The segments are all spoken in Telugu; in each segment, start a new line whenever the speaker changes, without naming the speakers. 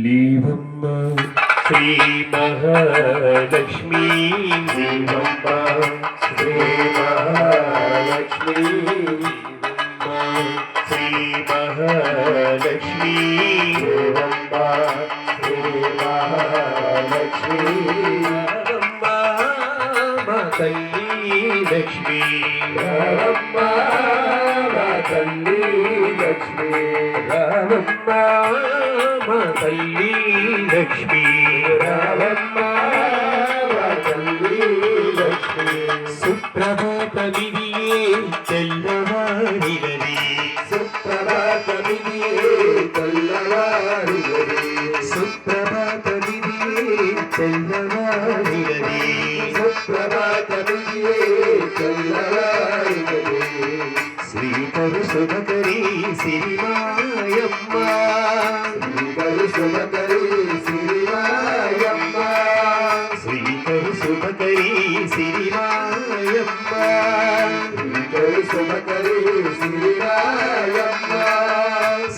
లీవమ్మ శ్రీ మహాలక్ష్మీ లీవమ్మ శ్రీ మహాలక్ష్మీ శ్రీ మహాలక్ష్మీ లీవమ్మ శ్రీ మహాలక్ష్మీ రామమ్మ మా తల్లి లక్ష్మీ రామమ్మ మా తల్లి లక్ష్మీ రామమ్మ మా తల్లి లక్ష్మీ రామమ్మ మా తల్లి లక్ష్మీ సుప్రభాతమిదియే తెల్లవారినది సుప్రభాతమిదియే తెల్లవారినది సుప్రభాతమిదియే తెల్లవారినది సుప్రభాతమిదియే తెల్లవారినది శ్రీకరు శుభకరీ సిరిమాయమ్మ శ్రీకరు శుభకరీ సిరిమాయమ్మ శ్రీకరు శుభకరీ సిరిమాయమ్మ శ్రీకరు శుభకరీ సిరిమాయమ్మ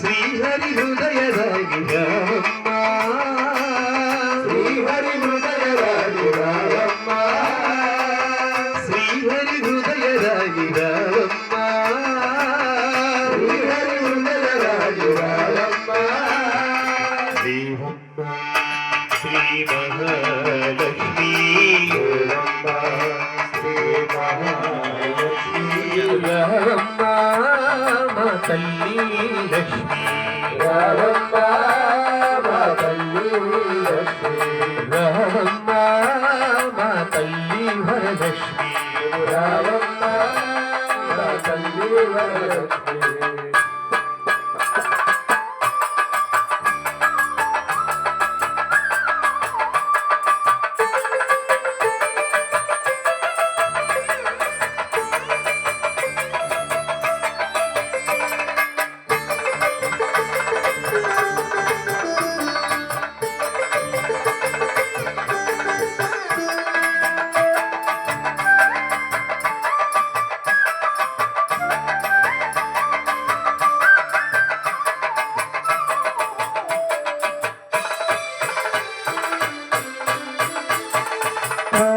శ్రీహరి హృదయ రాగిరామమ్మ శ్రీహరి హృదయ రాగిరామమ్మ శ్రీహరి హృదయ రాగిరామమ్మ శ్రీ మహాలక్ష్మీ శ్రీ మహాలక్ష్మీ రామమ్మ మా తల్లి లక్ష్మీ రామమ్మ మా తల్లి లక్ష్మీ రామమ్మ మా తల్లి వరలక్ష్మీ రామమ్మ మా తల్లి వరలక్ష్మీ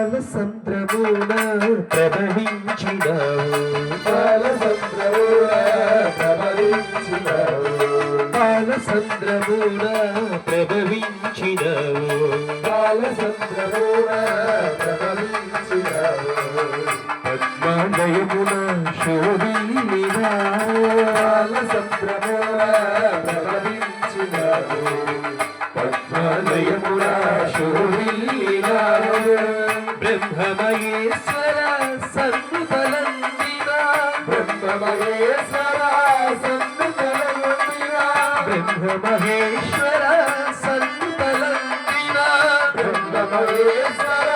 పాలసంద్రమున ప్రభవించినావు పాలసంద్రమున ప్రభవించినావు పాలసంద్రమున ప్రభవించినావు పాలసంద్రమున ప్రభవించినావు పద్మాలయమున శోభిల్లినావు పాలసంద్రమున ప్రభవించినావు పద్మాలయమున శోభిల్లినావు బ్రహ్మమహేశ్వర సన్నుతలందిన బ్రహ్మమహేశ్వర సన్నుతలందిన బ్రహ్మమహేశ్వర సన్నుతలందిన బ్రహ్మమహేశ్వర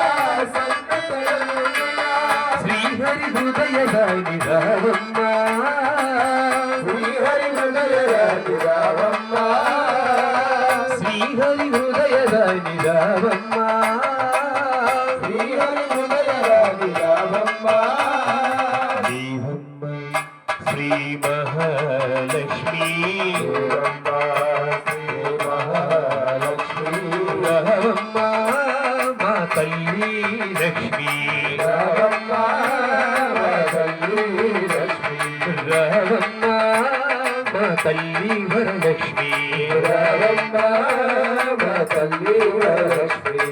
సన్నుతలందిన శ్రీహరి హృదయ రాణి రామమ్మ శ్రీహరి హృదయ రాణి రామమ్మ శ్రీహరి హృదయ రాణి రామమ్మ శ్రీ మహాలక్ష్మీ రామమ్మ మా తల్లి లక్ష్మీ రామమ్మ మా తల్లి లక్ష్మీ రామమ్మ మా తల్లి వరలక్ష్మీ రామమ్మ మా తల్లి వరలక్ష్మీ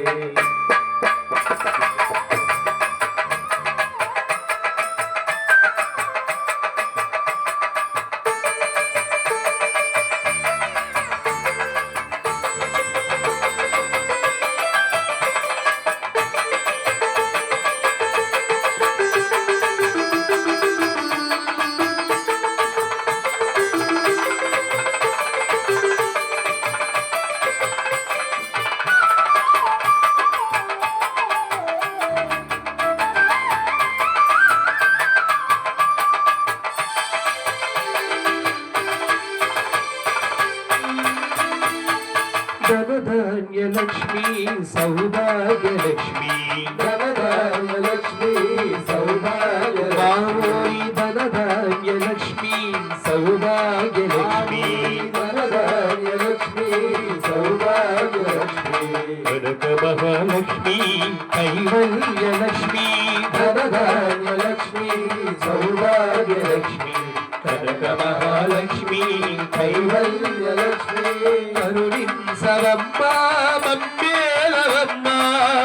ధనధాన్యలక్ష్మీ సౌభాగ్యలక్ష్మీ ధనధాన్యలక్ష్మీ సౌభాగ్య ధనధాన్యలక్ష్మీ సౌభాగ్యలక్ష్మి
వరదాన్యలక్ష్మి సౌభాగ్యలక్ష్మి
కనక మహాలక్ష్మి కైవల్యలక్ష్మి
వరదాన్యలక్ష్మి సౌభాగ్యలక్ష్మి
కనక మహాలక్ష్మి
కైవల్యలక్ష్మి
కరుణించవమ్మ మమ్మేలవమ్మ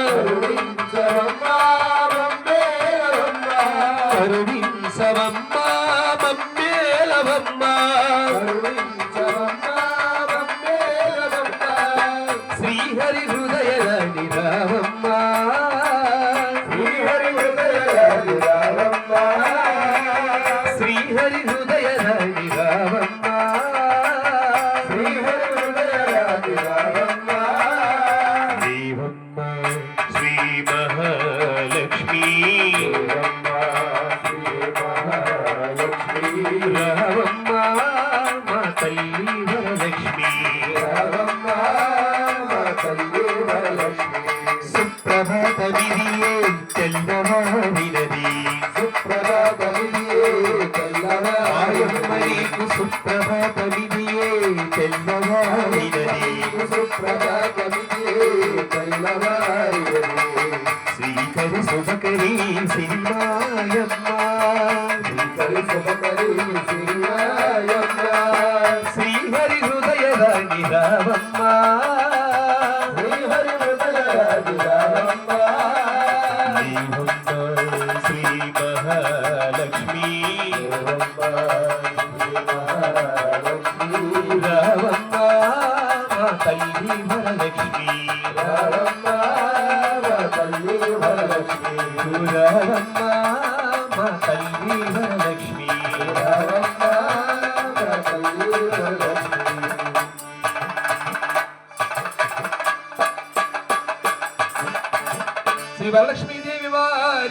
కరుణించవమ్మా మమ్మేలవమ్మా
కరుణించవమ్మ మమ్మేలవమ్మ
కరుణించవమ్మా మమ్మేలవమ్మా
శ్రీహరి హృదయరాణి రావమ్మ
శ్రీహరి హృదయరాణి రావమ్మా
శ్రీహరి హృదయరాణి రావమ్మ
శ్రీహరి హృదయరాణి రావమ్మా
దేవమ్మ శ్రీ మహాలక్ష్మి
దేవమ్మా శ్రీ మహాలక్ష్మి
రావమ్మ మా తల్లి వరలక్ష్మి
రావమ్మా మా తల్లి వరలక్ష్మి
సుప్రభాత విధియే తెల్లవారినది
సుప్రభాత విధియే
ఆయమ్మ
తెల్లవారినది
నీకు సుప్రభాత విధియే తెల్లవారినది
సుప్రభాత విధియే తెల్లవారినది
శ్రీకరి శుభకరి శ్రీమాయమ్మ
శ్రీకరి శుభకరి శ్రీరాయమ్మ
శ్రీహరి హృదయ రాణి రావమ్మ
శ్రీహరి హృదయరాజు రావమ్మ
దేవమ్మ శ్రీ మహాలక్ష్మి
దేవమ్మ శ్రీ మహాలక్ష్మి
రావమ్మ మా తల్లి వరలక్ష్మి
రావమ్మ మా తల్లి వరలక్ష్మి
రావమ్మ మా తల్లి వరలక్ష్మి
రావమ్మ మా తల్లి వరలక్ష్మి
శ్రీ వరలక్ష్మీదేవి వారి